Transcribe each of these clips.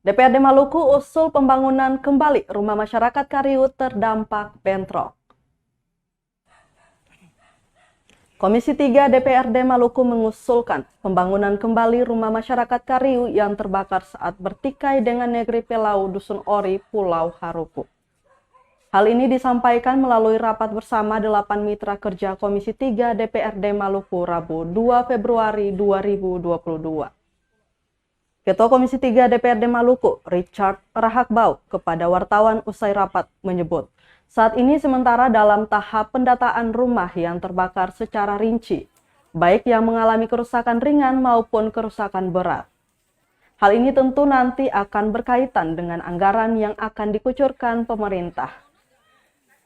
DPRD Maluku usul pembangunan kembali rumah masyarakat Kariu terdampak bentrok. Komisi 3 DPRD Maluku mengusulkan pembangunan kembali rumah masyarakat Kariu yang terbakar saat bertikai dengan Negeri Pelau Dusun Ori, Pulau Haruku. Hal ini disampaikan melalui rapat bersama 8 mitra kerja Komisi 3 DPRD Maluku Rabu 2 Februari 2022. Ketua Komisi 3 DPRD Maluku, Richard Rahakbau, kepada wartawan usai rapat menyebut, saat ini sementara dalam tahap pendataan rumah yang terbakar secara rinci, baik yang mengalami kerusakan ringan maupun kerusakan berat. Hal ini tentu nanti akan berkaitan dengan anggaran yang akan dikucurkan pemerintah.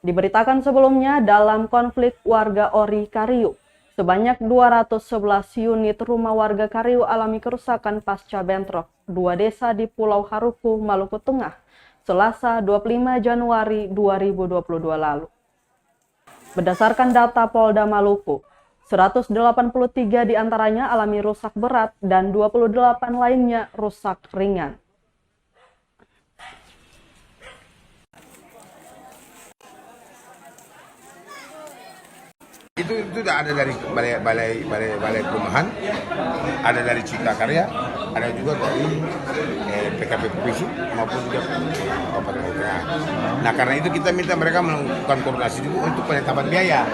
Diberitakan sebelumnya dalam konflik warga Ori Kariu, sebanyak 211 unit rumah warga Kariu alami kerusakan pasca bentrok 2 desa di Pulau Haruku, Maluku Tengah, Selasa 25 Januari 2022 lalu. Berdasarkan data Polda Maluku, 183 diantaranya alami rusak berat dan 28 lainnya rusak ringan. Itu ada dari balai perumahan, ada dari Cipta Karya, ada juga dari PKP Provinsi maupun juga Kabupaten Maluku Tengah. Nah, karena itu kita minta mereka melakukan koordinasi juga untuk penetapan biaya.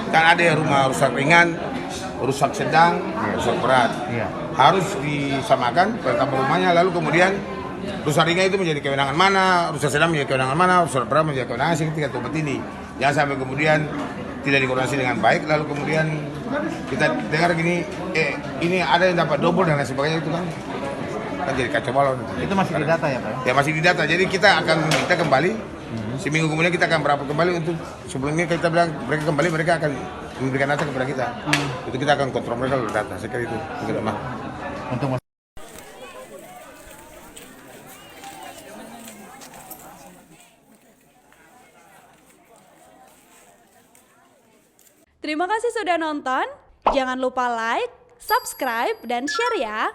Kan ada yang rumah rusak ringan, rusak sedang, rusak berat. Harus disamakan penetapan rumahnya, lalu kemudian rusak ringan itu menjadi kewenangan mana, rusak sedang menjadi kewenangan mana, rusak berat menjadi kewenangan ketika tempat ini. Jangan sampai kemudian tidak dikoordinasi dengan baik, lalu kemudian kita dengar gini, ini ada yang dapat double dan lain sebagainya, itu kan jadi kacau balau. Itu masih di data ya Pak? Ya masih di data, jadi kita akan minta kembali, seminggu kemudian kita akan berapa kembali untuk sebelumnya kita bilang mereka kembali, mereka akan memberikan data kepada kita. Itu kita akan kontrol mereka lewat data, saya kira itu. Untuk Terima kasih sudah nonton. Jangan lupa like, subscribe, dan share ya.